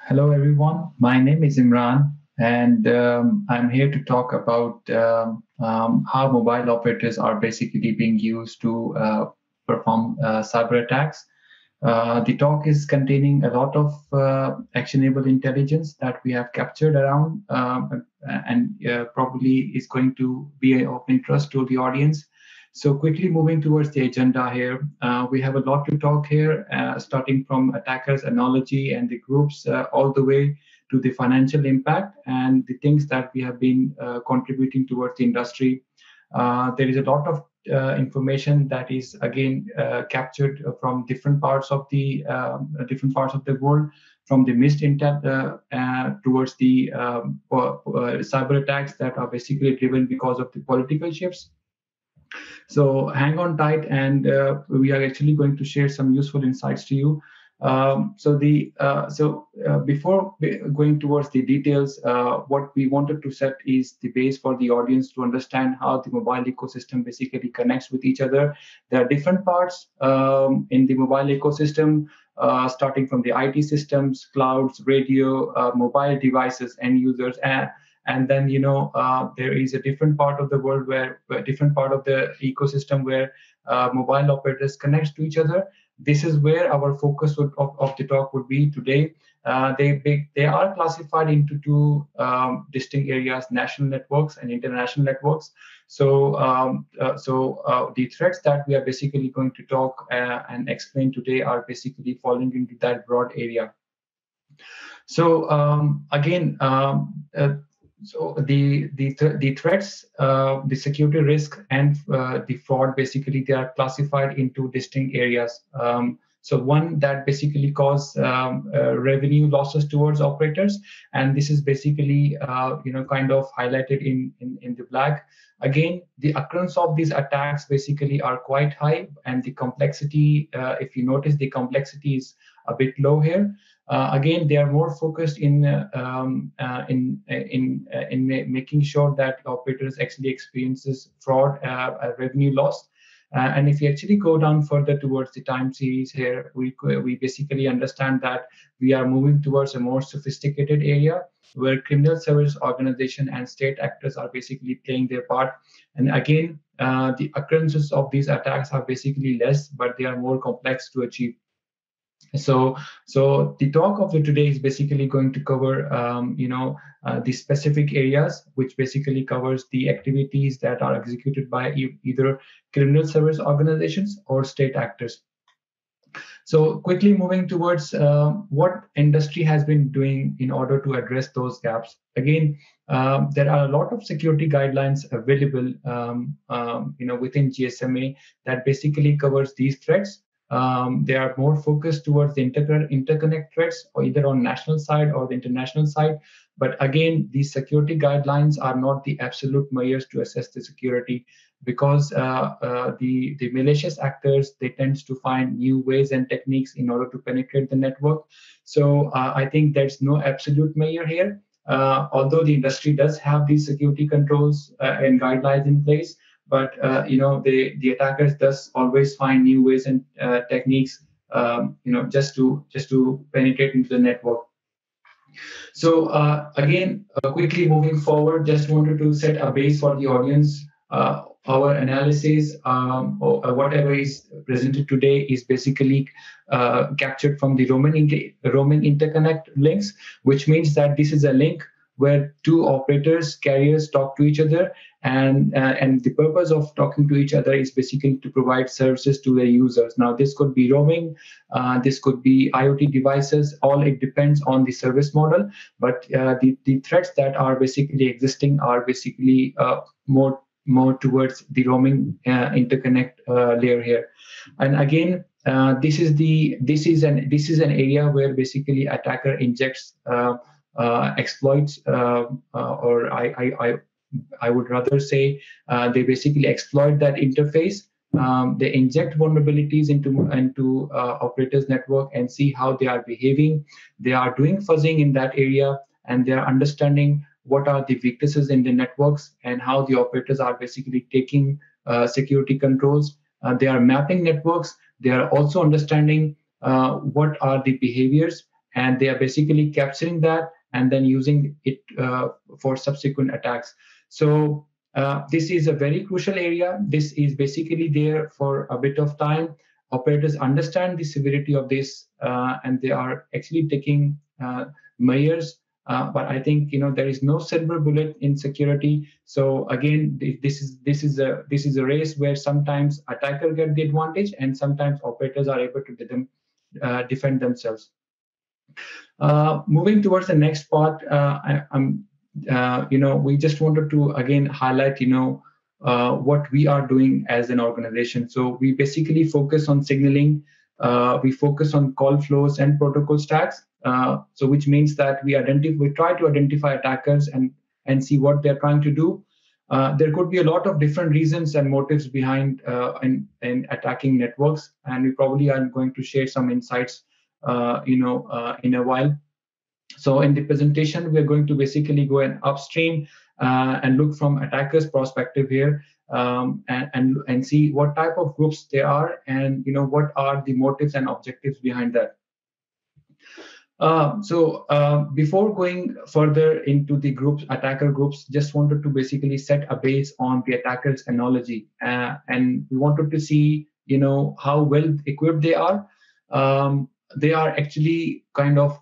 Hello, everyone. My name is Imran, and I'm here to talk about how mobile operators are basically being used to perform cyber attacks. The talk is containing a lot of actionable intelligence that we have captured around and probably is going to be of interest to the audience. So quickly moving towards the agenda here, we have a lot to talk here, starting from attackers' analogy and the groups all the way to the financial impact and the things that we have been contributing towards the industry. There is a lot of information that is again captured from different parts of the world, from the missed intel towards the cyber attacks that are basically driven because of the political shifts. So hang on tight, and we are actually going to share some useful insights to you. Before going towards the details, what we wanted to set is the base for the audience to understand how the mobile ecosystem basically connects with each other. There are different parts in the mobile ecosystem, starting from the IT systems, clouds, radio, mobile devices, end users, and then there is a different part of the world where different part of the ecosystem where mobile operators connect to each other. This is where our focus of the talk would be today. They are classified into two distinct areas: national networks and international networks. The threats that we are basically going to talk and explain today are basically falling into that broad area. So again, so the threats, the security risk, and the fraud basically they are classified into distinct areas. So one that basically cause revenue losses towards operators, and this is basically kind of highlighted in the black. Again, the occurrence of these attacks basically are quite high, and the complexity, if you notice, the complexity is a bit low here. Again, they are more focused in making sure that operators actually experiences fraud, revenue loss. And if you actually go down further towards the time series here, we basically understand that we are moving towards a more sophisticated area where criminal service organization and state actors are basically playing their part. And again, the occurrences of these attacks are basically less, but they are more complex to achieve. So the talk of the today is basically going to cover, the specific areas, which basically covers the activities that are executed by either criminal service organizations or state actors. So quickly moving towards what industry has been doing in order to address those gaps. Again, there are a lot of security guidelines available, within GSMA that basically covers these threats. They are more focused towards the interconnect threats, or either on national side or the international side. But again, these security guidelines are not the absolute measures to assess the security, because the malicious actors, they tend to find new ways and techniques in order to penetrate the network. So I think there's no absolute measure here. Although the industry does have these security controls and guidelines in place, but the attackers does always find new ways and techniques, just to penetrate into the network. So again, quickly moving forward, just wanted to set a base for the audience. Our analysis, or whatever is presented today, is basically captured from the roaming interconnect links, which means that this is a link where two operators, carriers talk to each other, and the purpose of talking to each other is basically to provide services to the users. Now, this could be roaming, this could be IoT devices. All it depends on the service model, but the threats that are basically existing are basically more towards the roaming interconnect layer here. And again, this is an area where basically attacker injects exploits, or I would rather say they basically exploit that interface. They inject vulnerabilities into operators network and see how they are behaving. They are doing fuzzing in that area, and they are understanding what are the weaknesses in the networks and how the operators are basically taking security controls. They are mapping networks. They are also understanding what are the behaviors and they are basically capturing that and then using it for subsequent attacks. So this is a very crucial area. This is basically there for a bit of time. Operators understand the severity of this, and they are actually taking measures. But I think there is no silver bullet in security. So again, this is a race where sometimes attacker get the advantage, and sometimes operators are able to defend themselves. Moving towards the next part, we just wanted to again highlight, what we are doing as an organization. So we basically focus on signaling, we focus on call flows and protocol stacks. So which means that we try to identify attackers and see what they're trying to do. There could be a lot of different reasons and motives behind in attacking networks, and we probably are going to share some insights in a while. So in the presentation, we're going to basically go and upstream and look from attackers' perspective here, and see what type of groups they are, and what are the motives and objectives behind that. Before going further into the attacker groups, just wanted to basically set a base on the attackers' analogy, and we wanted to see, how well equipped they are. They are actually kind of,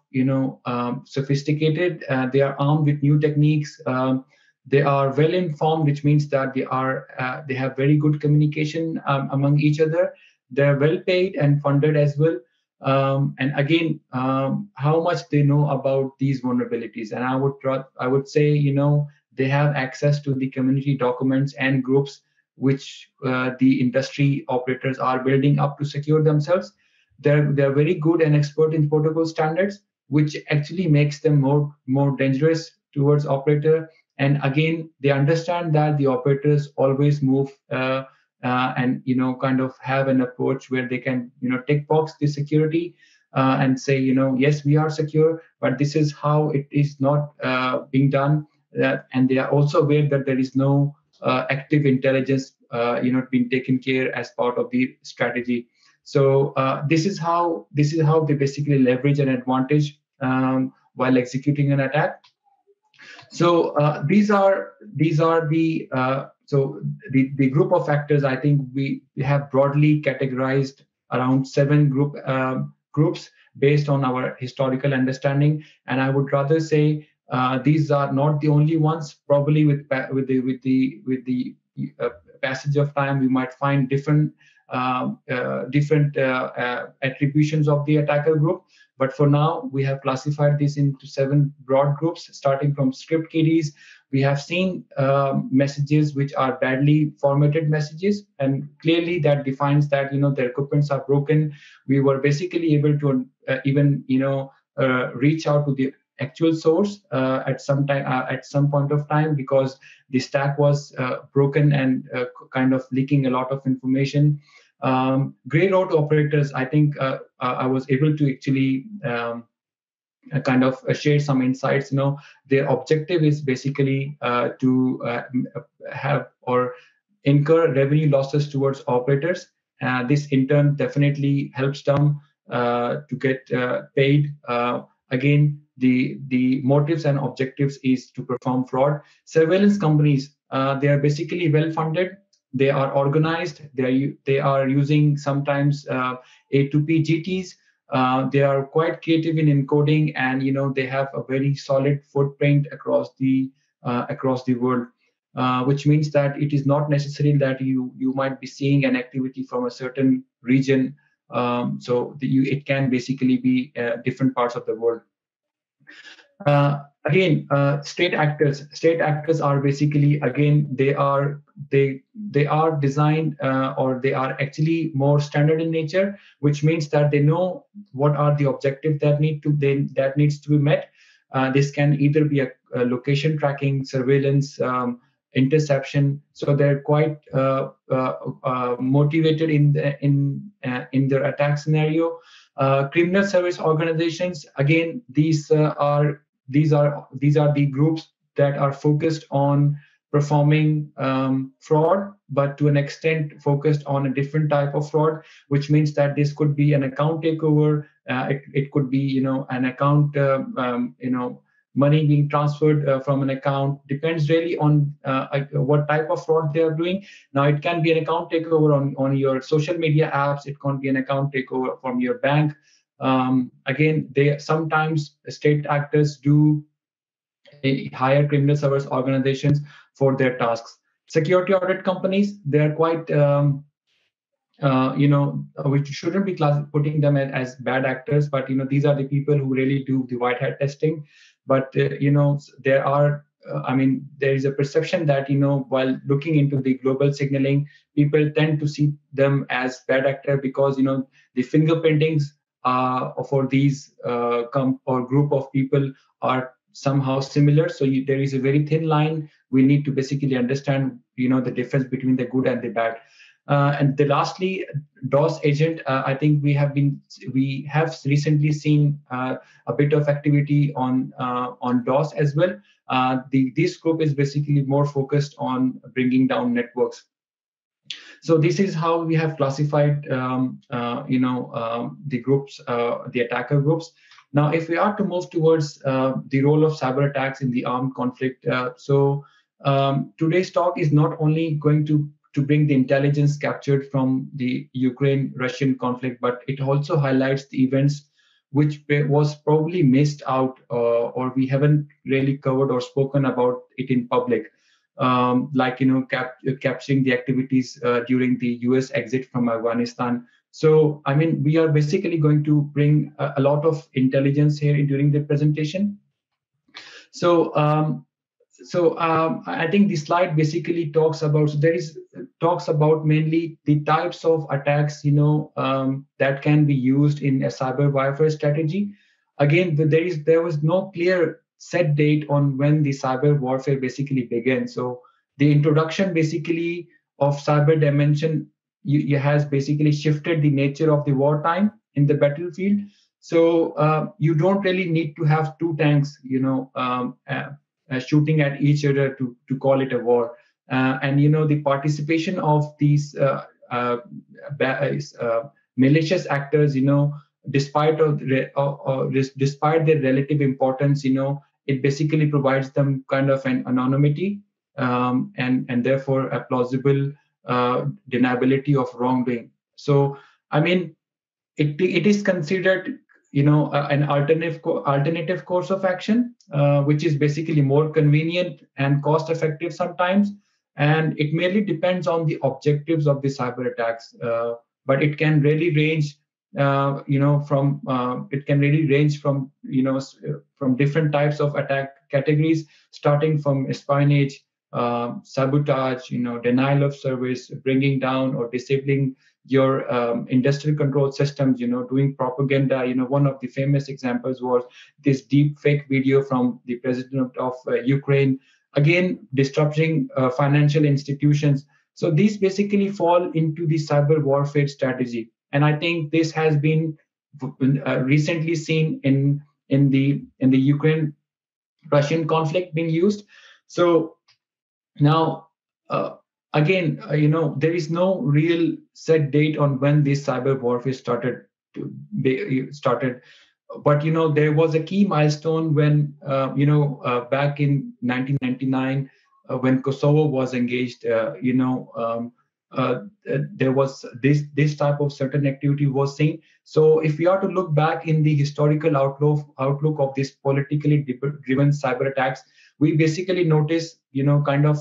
sophisticated. They are armed with new techniques. They are well informed, which means that they have very good communication among each other. They're well paid and funded as well. And again, how much they know about these vulnerabilities. And I would say, they have access to the community documents and groups which the industry operators are building up to secure themselves. They're very good and expert in protocol standards, which actually makes them more dangerous towards operator. And again, they understand that the operators always move and kind of have an approach where they can tick box the security and say, yes, we are secure, but this is how it is not being done. And they are also aware that there is no active intelligence being taken care as part of the strategy. So this is how they basically leverage an advantage while executing an attack. So these are the group of factors. I think we have broadly categorized around 7 groups based on our historical understanding, and I would rather say these are not the only ones. Probably with the passage of time, we might find different attributions of the attacker group. But for now, we have classified this into 7 broad groups, starting from script kiddies. We have seen messages which are badly formatted messages, and clearly that defines that their equipments are broken. We were basically able to even reach out to the actual source at some point of time, because the stack was broken and kind of leaking a lot of information. Gray road operators, I think I was able to actually kind of share some insights. Their objective is basically to have or incur revenue losses towards operators. This in turn definitely helps them to get paid. Again, the motives and objectives is to perform fraud. Surveillance companies, they are basically well funded. They are organized. They are using sometimes A2P GTs. They are quite creative in encoding, and they have a very solid footprint across the world, which means that it is not necessary that you might be seeing an activity from a certain region. It can basically be different parts of the world. Again, state actors. State actors are basically, again, they are designed or they are actually more standard in nature, which means that they know what are the objectives that needs to be met. This can either be a location tracking, surveillance, interception. So they're quite motivated in their attack scenario. Criminal service organizations, again, these are the groups that are focused on performing fraud, but to an extent focused on a different type of fraud, which means that this could be an account takeover. It could be, an account, money being transferred from an account. Depends really on what type of fraud they are doing. Now, it can be an account takeover on your social media apps. It can be an account takeover from your bank. Again, they sometimes state actors do hire criminal service organizations for their tasks. Security audit companies, they are quite we shouldn't be putting them as bad actors, but these are the people who really do the white hat testing. But there are, there is a perception that while looking into the global signaling, people tend to see them as bad actor because the fingerprintings for these or group of people are somehow similar. So there is a very thin line. We need to basically understand the difference between the good and the bad. And the lastly, DOS agent. I think we have recently seen a bit of activity on DOS as well. This group is basically more focused on bringing down networks. So this is how we have classified, the groups, the attacker groups. Now, if we are to move towards the role of cyber attacks in the armed conflict, today's talk is not only going to bring the intelligence captured from the Ukraine-Russian conflict, but it also highlights the events which was probably missed out, or we haven't really covered or spoken about it in public. Like capturing the activities during the US exit from Afghanistan. So we are basically going to bring a lot of intelligence here during the presentation. So I think the slide basically talks about, talks about mainly the types of attacks that can be used in a cyber warfare strategy. Again, there was no clear set date on when the cyber warfare basically began. So the introduction basically of cyber dimension has basically shifted the nature of the wartime in the battlefield. So you don't really need to have two tanks, shooting at each other to call it a war. And the participation of these malicious actors, despite their relative importance, it basically provides them kind of an anonymity, and therefore a plausible deniability of wrongdoing. So it is considered an alternative course of action, which is basically more convenient and cost effective sometimes, and it merely depends on the objectives of the cyber attacks. But it can really range from different types of attack categories, starting from espionage, sabotage, denial of service, bringing down or disabling your industrial control systems, doing propaganda. One of the famous examples was this deep fake video from the president of Ukraine, again, disrupting financial institutions. So these basically fall into the cyber warfare strategy. And I think this has been recently seen in the Ukraine-Russian conflict being used. So now, again, there is no real set date on when this cyber warfare started. But there was a key milestone when back in 1999, when Kosovo was engaged. There was this type of certain activity was seen. So if we are to look back in the historical outlook of this politically driven cyber attacks, we basically notice kind of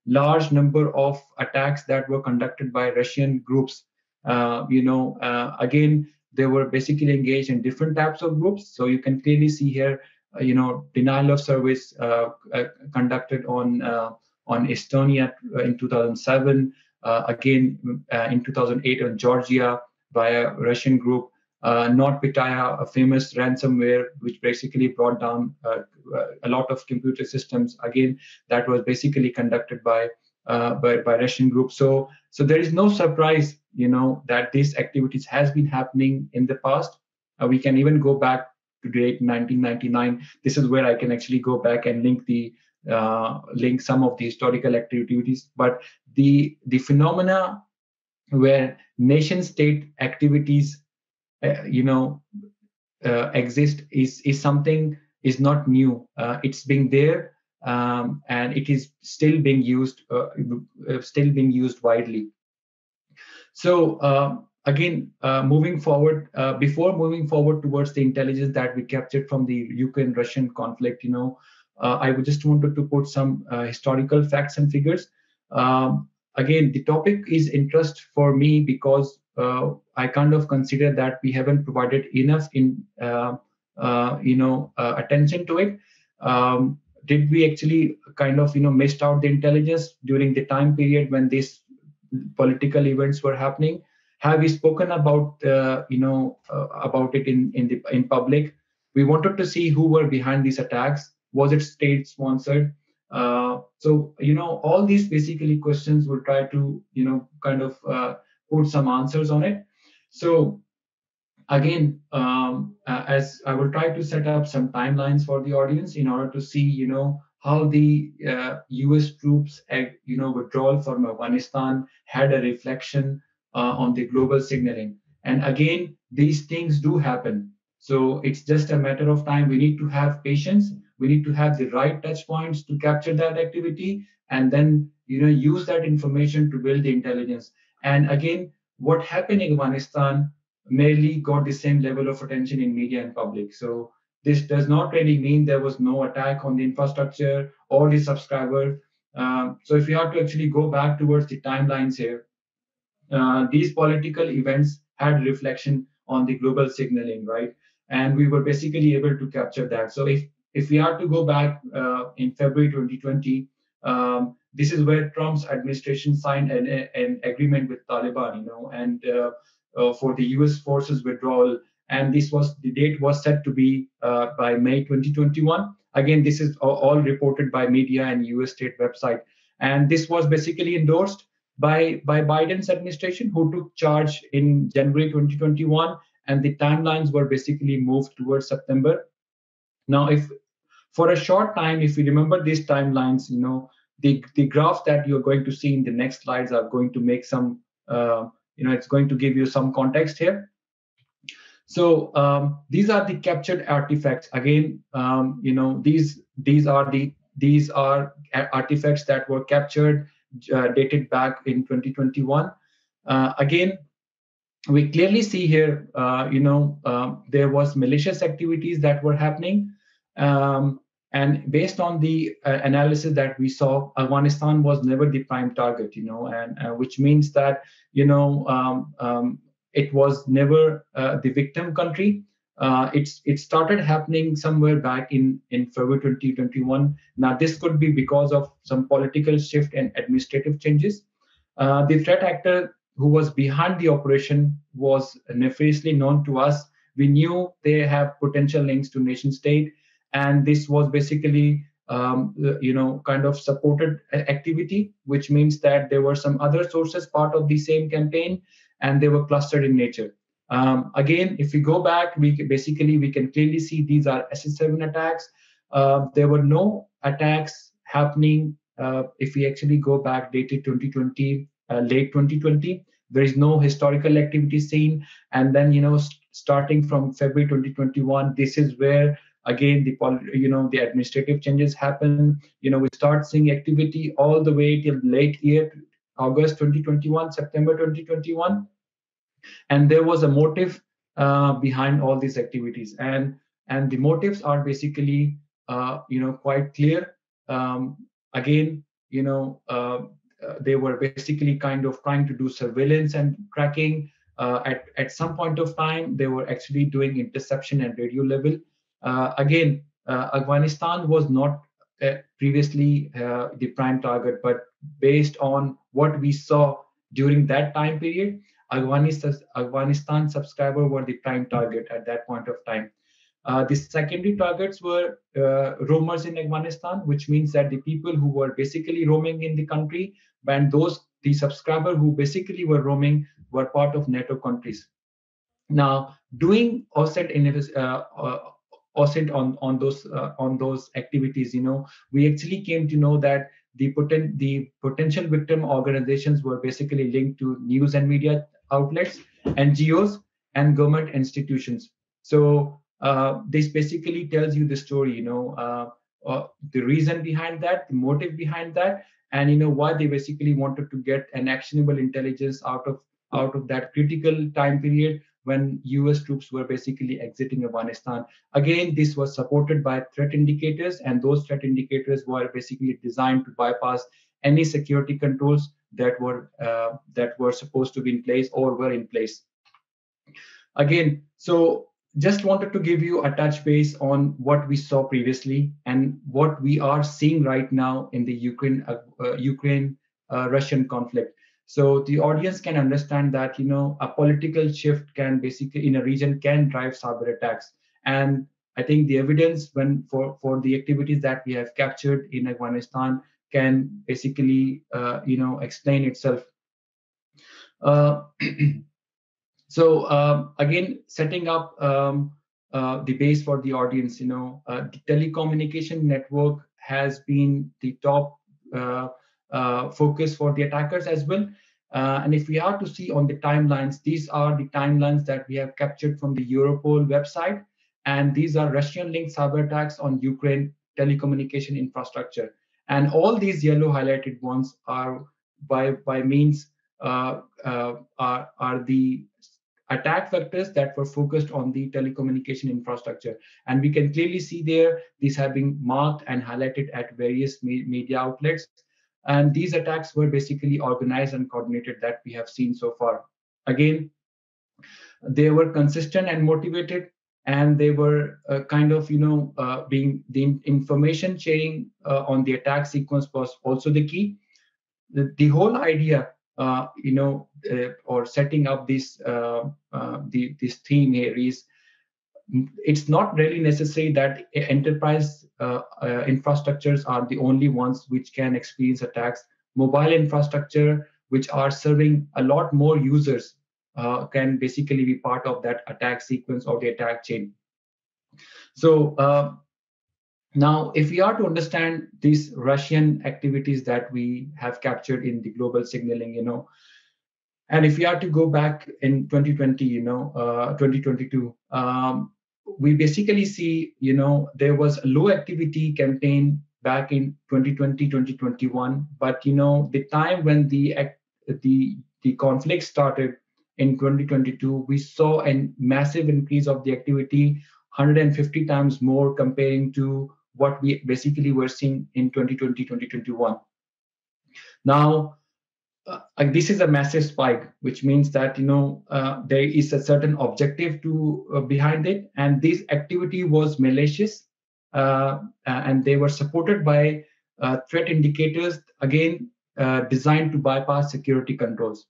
large number of attacks that were conducted by Russian groups. Again, they were basically engaged in different types of groups. So you can clearly see here, denial of service conducted on Estonia in 2007. Again, in 2008 on Georgia by a Russian group. NotPetya, a famous ransomware, which basically brought down a lot of computer systems. Again, that was basically conducted by Russian groups. So there is no surprise, that these activities has been happening in the past. We can even go back to date 1999. This is where I can actually go back and link the link some of the historical activities, but the phenomena where nation state activities you know exist is something is not new. It's been there, and it is still being used widely. So again, moving forward, before moving forward towards the intelligence that we captured from the Ukraine-Russian conflict, I would just wanted to put some historical facts and figures. Again, the topic is interest for me because I kind of consider that we haven't provided enough attention to it. Did we actually kind of missed out the intelligence during the time period when this political events were happening? Have we spoken about it in public? We wanted to see who were behind these attacks. Was it state sponsored? So all these basically questions will try to kind of put some answers on it. So again, as I will try to set up some timelines for the audience in order to see, how the U.S. troops, withdrawal from Afghanistan had a reflection on the global signaling. And again, these things do happen. So it's just a matter of time. We need to have patience. We need to have the right touch points to capture that activity, and then use that information to build the intelligence. And again, what happened in Afghanistan merely got the same level of attention in media and public. So this does not really mean there was no attack on the infrastructure or the subscriber. So if you have to actually go back towards the timelines here, these political events had reflection on the global signaling, right? And we were basically able to capture that. So if we are to go back in February 2020, this is where Trump's administration signed an agreement with Taliban, and for the U.S. forces withdrawal. And the date was set to be by May 2021. Again, this is all reported by media and U.S. state website. And this was basically endorsed by Biden's administration, who took charge in January 2021, and the timelines were basically moved towards September. Now, if for a short time, if you remember these timelines, the graph that you're going to see in the next slides are going to make some, it's going to give you some context here. So these are the captured artifacts. Again, these are artifacts that were captured, dated back in 2021. Again, we clearly see here, there was malicious activities that were happening. And based on the analysis that we saw, Afghanistan was never the prime target, and which means that, it was never the victim country. It started happening somewhere back in February 2021. Now, this could be because of some political shift and administrative changes. The threat actor who was behind the operation was nefariously known to us. We knew they have potential links to nation state, and this was basically kind of supported activity, which means that there were some other sources part of the same campaign, and they were clustered in nature. Again, if we go back, we can clearly see these are SS7 attacks. There were no attacks happening. If we actually go back, dated 2020, late 2020, there is no historical activity seen. And then, starting from February 2021, this is where again the administrative changes happen. We start seeing activity all the way till late year, August 2021, September 2021. And there was a motive behind all these activities, and the motives are basically quite clear. Again, they were basically kind of trying to do surveillance and tracking. At some point of time, they were actually doing interception at radio level. Again, Afghanistan was not previously the prime target, but based on what we saw during that time period, Afghanistan subscriber were the prime target at that point of time. The secondary targets were roamers in Afghanistan, which means that the people who were basically roaming in the country, and the subscriber who basically were roaming were part of NATO countries. Now, doing offset oscillate on those activities. We actually came to know that the potential victim organizations were basically linked to news and media outlets, NGOs, and government institutions. So this basically tells you the story, the reason behind that, the motive behind that, and why they basically wanted to get an actionable intelligence out of that critical time period when US troops were basically exiting Afghanistan. Again, this was supported by threat indicators, and those threat indicators were basically designed to bypass any security controls that were supposed to be in place or were in place. Again, so just wanted to give you a touch base on what we saw previously and what we are seeing right now in the Ukraine Russian conflict. So the audience can understand that a political shift can basically in a region can drive cyber attacks. And I think the evidence for the activities that we have captured in Afghanistan can basically explain itself. Uh, So again, setting up the base for the audience, the telecommunication network has been the top focus for the attackers as well. And if we are to see on the timelines, these are the timelines that we have captured from the Europol website, and these are Russian-linked cyber attacks on Ukraine telecommunication infrastructure. And all these yellow highlighted ones are by means are the attack vectors that were focused on the telecommunication infrastructure. And we can clearly see there, these have been marked and highlighted at various media outlets. And these attacks were basically organized and coordinated that we have seen so far. Again, they were consistent and motivated, and they were being the information sharing on the attack sequence was also the key. The whole idea, or setting up this theme here is it's not really necessary that enterprise infrastructures are the only ones which can experience attacks. Mobile infrastructure, which are serving a lot more users, can basically be part of that attack sequence or the attack chain. So now, if we are to understand these Russian activities that we have captured in the global signaling, and if we are to go back in 2020, 2022, we basically see, there was a low activity campaign back in 2020, 2021, but the time when the conflict started in 2022, we saw a massive increase of the activity, 150 times more comparing to what we basically were seeing in 2020, 2021. Now, this is a massive spike, which means that there is a certain objective to behind it, and this activity was malicious, and they were supported by threat indicators, again designed to bypass security controls.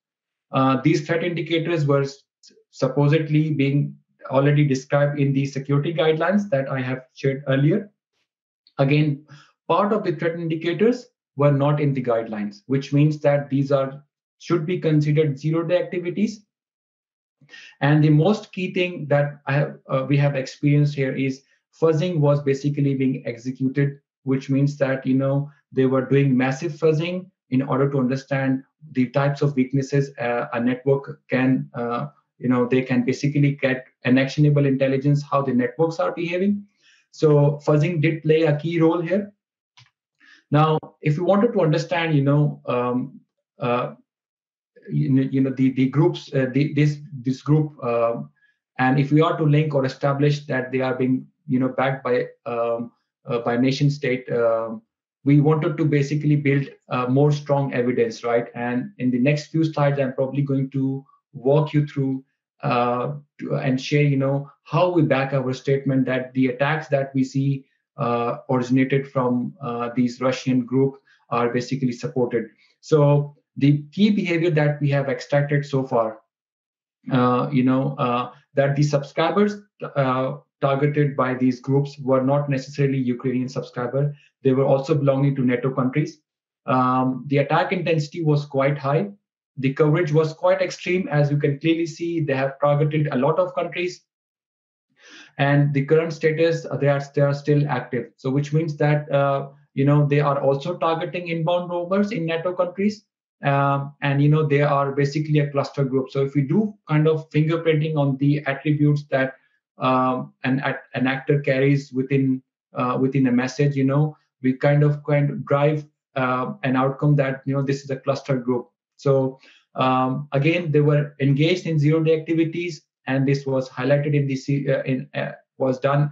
These threat indicators were supposedly being already described in the security guidelines that I have shared earlier. Again, part of the threat indicators were not in the guidelines, which means that these should be considered zero-day activities. And the most key thing that we have experienced here is fuzzing was basically being executed, which means that they were doing massive fuzzing in order to understand the types of weaknesses a network can they can basically get an actionable intelligence how the networks are behaving. So fuzzing did play a key role here. Now, if you wanted to understand, the groups, this group, and if we are to link or establish that they are being, backed by nation state, we wanted to basically build more strong evidence, right? And in the next few slides, I'm probably going to walk you through and share, how we back our statement that the attacks that we see originated from these Russian group are basically supported. So the key behavior that we have extracted so far, that the subscribers targeted by these groups were not necessarily Ukrainian subscribers. They were also belonging to NATO countries. The attack intensity was quite high. The coverage was quite extreme. As you can clearly see, they have targeted a lot of countries. And the current status, they are still active. So which means that they are also targeting inbound roamers in NATO countries. And they are basically a cluster group. So if we do kind of fingerprinting on the attributes that an actor carries within a message, we kind of drive an outcome that this is a cluster group. So again, they were engaged in zero-day activities, and this was highlighted in was done.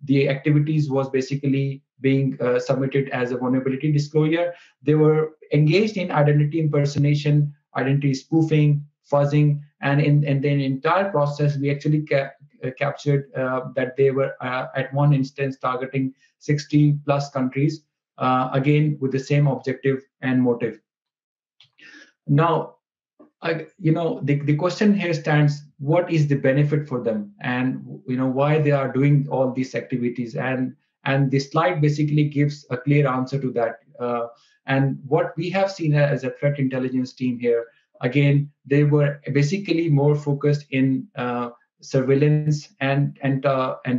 The activities was basically being submitted as a vulnerability disclosure. They were engaged in identity impersonation, identity spoofing, fuzzing, and in the entire process, we actually captured that they were at one instance targeting 60 plus countries, again with the same objective and motive. Now, the question here stands: what is the benefit for them, and why they are doing all these activities? And this slide basically gives a clear answer to that. And what we have seen as a threat intelligence team here, again, they were basically more focused in surveillance and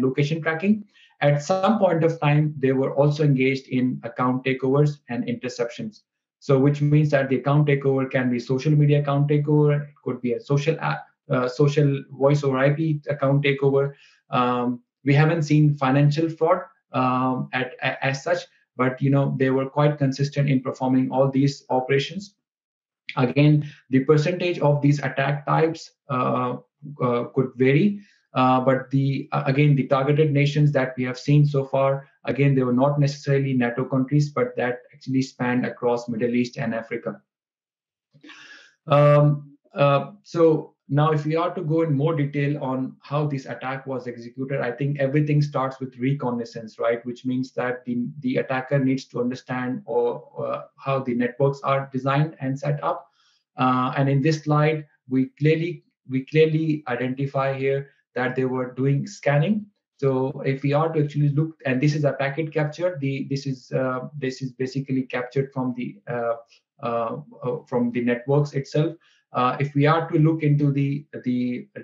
location tracking. At some point of time, they were also engaged in account takeovers and interceptions. So, which means that the account takeover can be social media account takeover, it could be a social app, social voice over IP account takeover. We haven't seen financial fraud as such, but they were quite consistent in performing all these operations. Again, the percentage of these attack types could vary, but again, the targeted nations that we have seen so far, again, they were not necessarily NATO countries, but that actually spanned across Middle East and Africa. So now, if we are to go in more detail on how this attack was executed, I think everything starts with reconnaissance, right? Which means that the attacker needs to understand how the networks are designed and set up. And in this slide, we clearly identify here that they were doing scanning. So if we are to actually look, and this is a packet capture, this is basically captured from the networks itself. If we are to look into the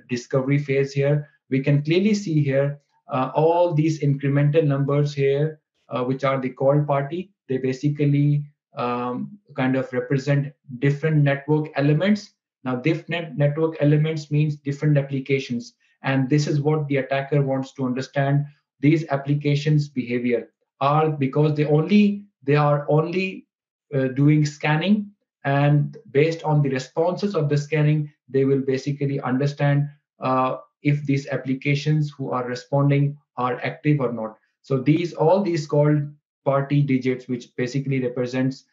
discovery phase here, we can clearly see here all these incremental numbers here, which are the call party. They basically kind of represent different network elements. Now, different network elements means different applications, and this is what the attacker wants to understand. These applications' behavior are because they are only doing scanning, and based on the responses of the scanning, they will basically understand if these applications who are responding are active or not. So all these called party digits, which basically represents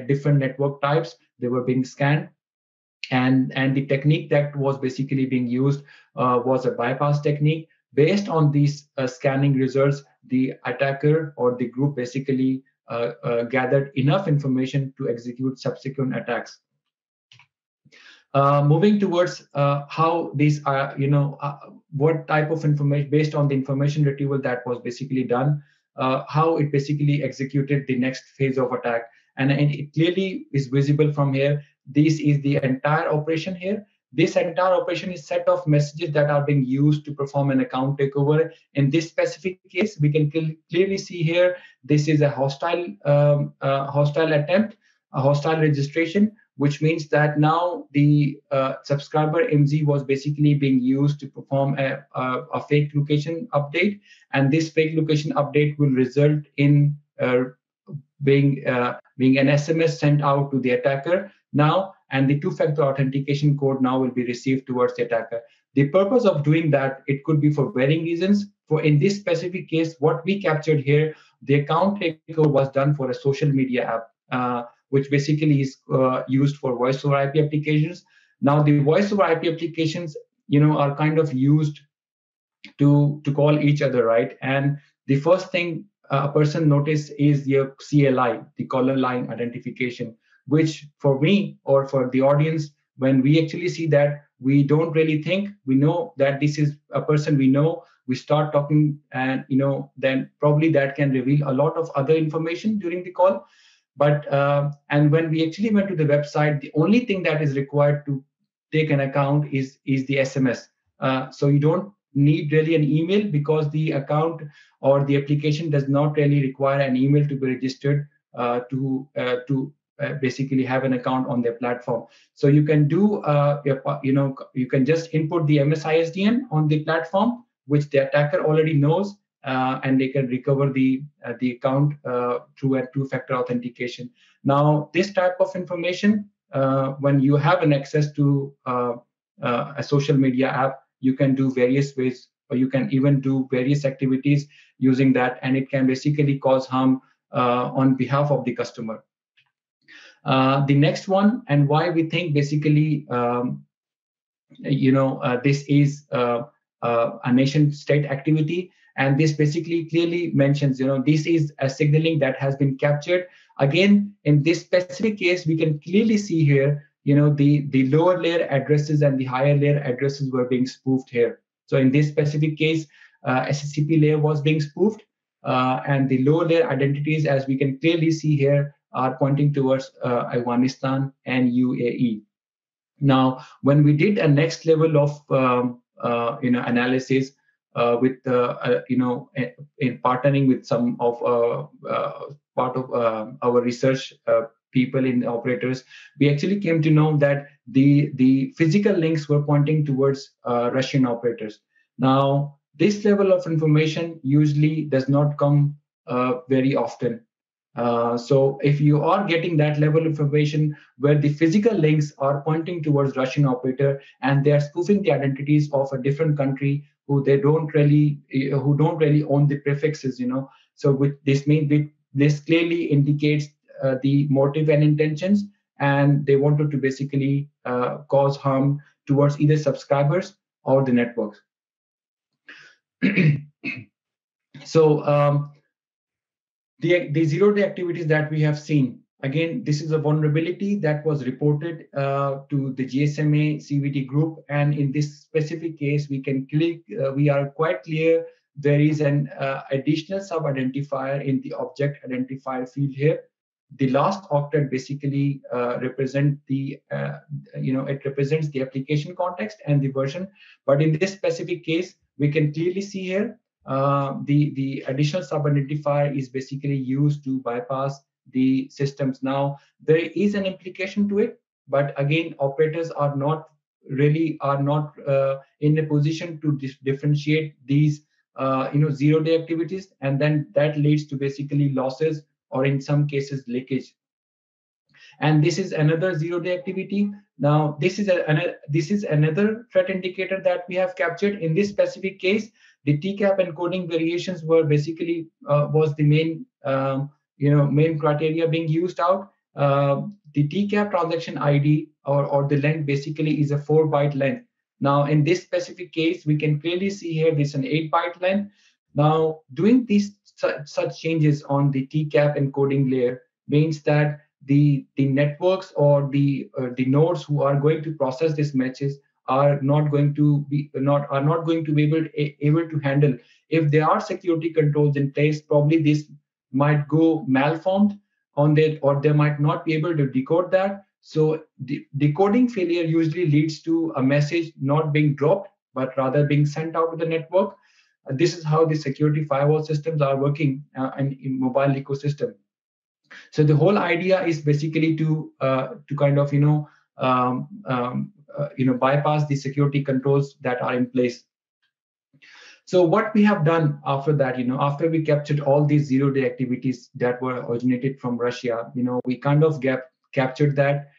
different network types, they were being scanned. And the technique that was basically being used was a bypass technique. Based on these scanning results, the attacker or the group basically gathered enough information to execute subsequent attacks. Moving towards how these are, what type of information, based on the information retrieval that was basically done, how it basically executed the next phase of attack. And it clearly is visible from here. This is the entire operation here. This entire operation is set of messages that are being used to perform an account takeover. In this specific case, we can clearly see here, this is a hostile attempt, a hostile registration, which means that now the subscriber MZ was basically being used to perform a fake location update. And this fake location update will result in being an SMS sent out to the attacker now, and the two-factor authentication code now will be received towards the attacker. The purpose of doing that, it could be for varying reasons. For in this specific case, what we captured here, the account takeover was done for a social media app, which basically is used for voice over IP applications. Now, the voice over IP applications, are kind of used to call each other, right? And the first thing a person notice is your CLI, the caller line identification, which for me or for the audience, when we actually see that, we don't really think, we know that this is a person we know. We start talking, and then probably that can reveal a lot of other information during the call. But and when we actually went to the website, the only thing that is required to take an account is the SMS. So you don't need really an email, because the account or the application does not really require an email to be registered to basically have an account on their platform. So you can do you can just input the MSISDN on the platform, which the attacker already knows, and they can recover the account through a two-factor authentication. Now, this type of information, when you have an access to a social media app, you can do various ways, or you can even do various activities using that, and it can basically cause harm on behalf of the customer. The next one, and why we think basically this is a nation state activity, and this basically clearly mentions, this is a signaling that has been captured. Again, in this specific case, we can clearly see here, the lower layer addresses and the higher layer addresses were being spoofed here. So in this specific case, SSCP layer was being spoofed, and the lower layer identities, as we can clearly see here, are pointing towards Afghanistan and UAE. Now, when we did a next level of analysis with in partnering with some of part of our research people in the operators, we actually came to know that the physical links were pointing towards Russian operators. Now, this level of information usually does not come very often. So if you are getting that level of information where the physical links are pointing towards Russian operator, and they are spoofing the identities of a different country who don't really own the prefixes, So with this means this clearly indicates the motive and intentions, and they wanted to basically cause harm towards either subscribers or the networks. So the zero-day activities that we have seen, again, this is a vulnerability that was reported to the GSMA CVT group, and in this specific case, we are quite clear there is an additional sub-identifier in the object identifier field here. The last octet basically represents the application context and the version, but in this specific case, we can clearly see here the additional sub-identifier is basically used to bypass the systems. Now, there is an implication to it, but again, operators are not in a position to differentiate these zero-day activities, and then that leads to basically losses, or in some cases leakage. And this is another zero-day activity. Now, this is another threat indicator that we have captured. In this specific case, the TCAP encoding variations were basically was the main criteria being used out. The TCAP transaction ID or the length basically is a 4-byte length. Now, in this specific case, we can clearly see here this is an 8-byte length. Now, doing these such changes on the TCAP encoding layer means that the networks or the nodes who are going to process these matches are not going to be able to handle. If there are security controls in place, probably this might go malformed on that, or they might not be able to decode that. So the decoding failure usually leads to a message not being dropped, but rather being sent out to the network. This is how the security firewall systems are working in mobile ecosystem. So the whole idea is basically to kind of bypass the security controls that are in place. So what we have done after that, after we captured all these zero-day activities that were originated from Russia, we kind of captured that.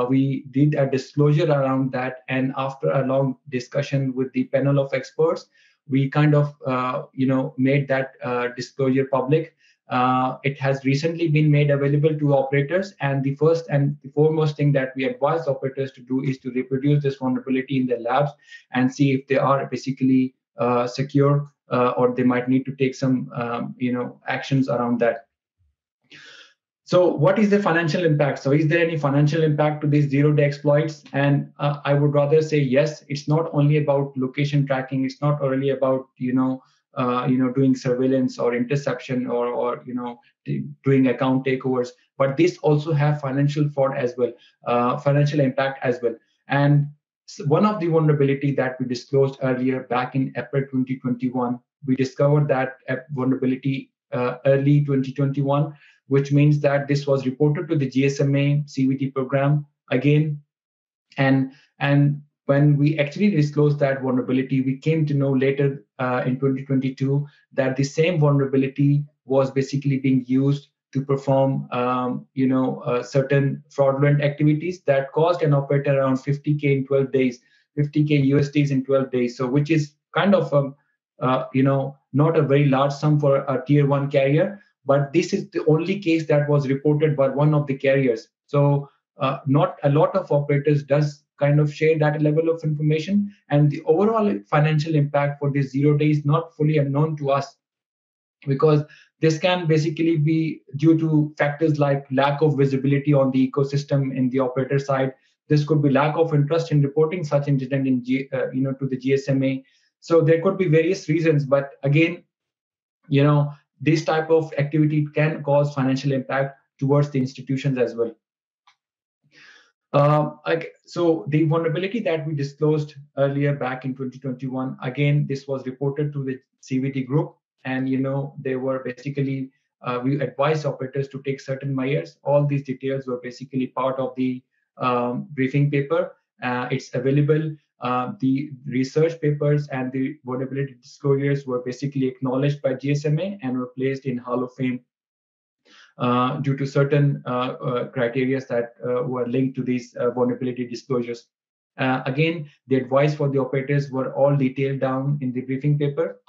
We did a disclosure around that, and after a long discussion with the panel of experts, we kind of made that disclosure public. It has recently been made available to operators, and the first and the foremost thing that we advise operators to do is to reproduce this vulnerability in their labs and see if they are basically secure, or they might need to take some actions around that. So what is the financial impact? So is there any financial impact to these zero-day exploits? And I would rather say yes. It's not only about location tracking. It's not only about doing surveillance or interception or doing account takeovers, but this also have financial fraud as well, financial impact as well. And One of the vulnerability that we disclosed earlier back in April 2021, we discovered that vulnerability early 2021, which means that this was reported to the GSMA CVT program again, and when we actually disclosed that vulnerability, we came to know later in 2022 that the same vulnerability was basically being used to perform certain fraudulent activities that cost an operator around 50K in 12 days, 50K USDs in 12 days. So which is kind of not a very large sum for a tier one carrier, but this is the only case that was reported by one of the carriers. So not a lot of operators does kind of share that level of information, and the overall financial impact for this 0 day is not fully unknown to us, because this can basically be due to factors like lack of visibility on the ecosystem in the operator side. This could be lack of interest in reporting such incident to the GSMA. So there could be various reasons, but again, this type of activity can cause financial impact towards the institutions as well. So the vulnerability that we disclosed earlier back in 2021, again, this was reported to the CVT group, and they were basically we advised operators to take certain measures. All these details were basically part of the briefing paper. It's available. The research papers and the vulnerability disclosures were basically acknowledged by GSMA and were placed in Hall of Fame due to certain criteria that were linked to these vulnerability disclosures. Again, the advice for the operators were all detailed down in the briefing paper.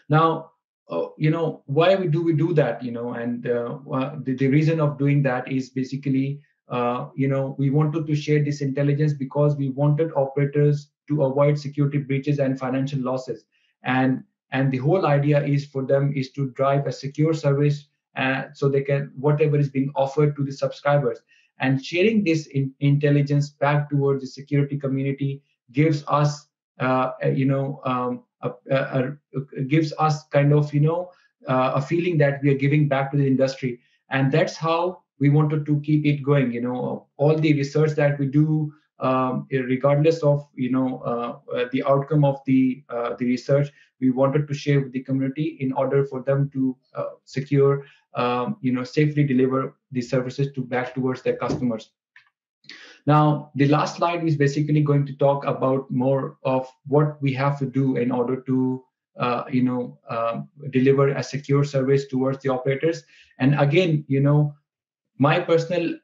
Now, why do we do that? And the reason of doing that is basically, we wanted to share this intelligence because we wanted operators to avoid security breaches and financial losses. And the whole idea is for them is to drive a secure service, so they can whatever is being offered to the subscribers, and sharing this intelligence back towards the security community gives us gives us kind of a feeling that we are giving back to the industry, and that's how we wanted to keep it going. All the research that we do, regardless of the outcome of the research, we wanted to share with the community in order for them to secure, safely deliver the services to back towards their customers. Now, the last slide is basically going to talk about more of what we have to do in order to deliver a secure service towards the operators. And again, my personal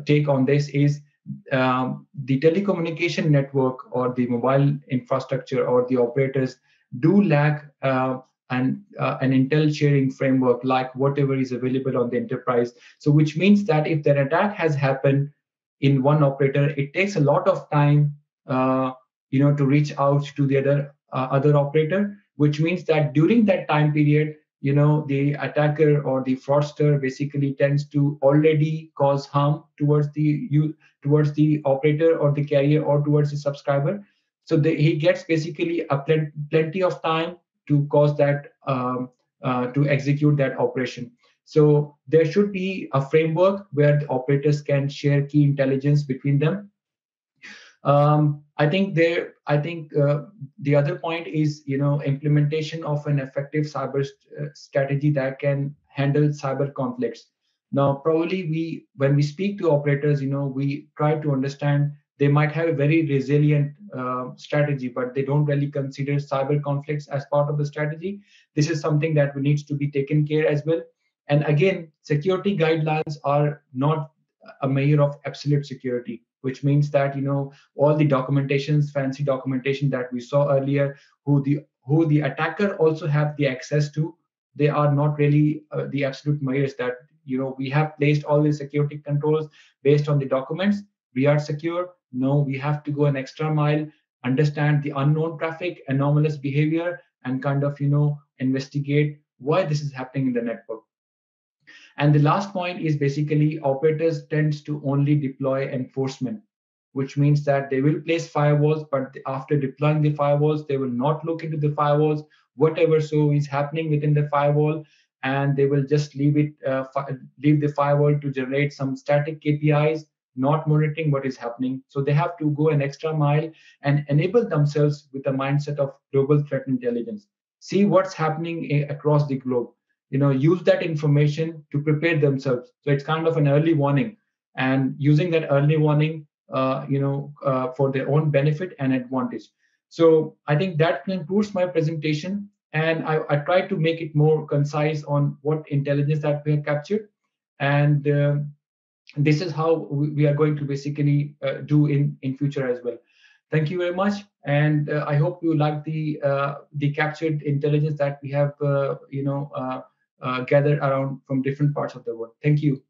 take on this is the telecommunication network or the mobile infrastructure or the operators do lack an intel sharing framework like whatever is available on the enterprise. So which means that if an attack has happened in one operator, it takes a lot of time to reach out to the other operator, which means that during that time period, the attacker or the fraudster basically tends to already cause harm towards the operator or the carrier or towards the subscriber. So he gets basically plenty of time to cause that to execute that operation. So there should be a framework where the operators can share key intelligence between them. I think the other point is implementation of an effective cyber strategy that can handle cyber conflicts. Now, probably when we speak to operators, we try to understand they might have a very resilient strategy, but they don't really consider cyber conflicts as part of the strategy. This is something that needs to be taken care as well. And again, security guidelines are not a measure of absolute security, which means that all the documentations, fancy documentation that we saw earlier, who the attacker also have the access to, they are not really the absolute measures that we have placed all the security controls based on the documents. We are secure. No, we have to go an extra mile, understand the unknown traffic, anomalous behavior, and kind of investigate why this is happening in the network. And the last point is basically operators tend to only deploy enforcement, which means that they will place firewalls, but after deploying the firewalls, they will not look into the firewalls, whatever so is happening within the firewall, and they will just leave the firewall to generate some static KPIs not monitoring what is happening. So they have to go an extra mile and enable themselves with a mindset of global threat intelligence. See what's happening across the globe. Use that information to prepare themselves. So it's kind of an early warning, and using that early warning, for their own benefit and advantage. So I think that concludes my presentation, and I try to make it more concise on what intelligence that we have captured, and this is how we are going to basically do in future as well. Thank you very much, and I hope you like the captured intelligence that we have gathered around from different parts of the world. Thank you.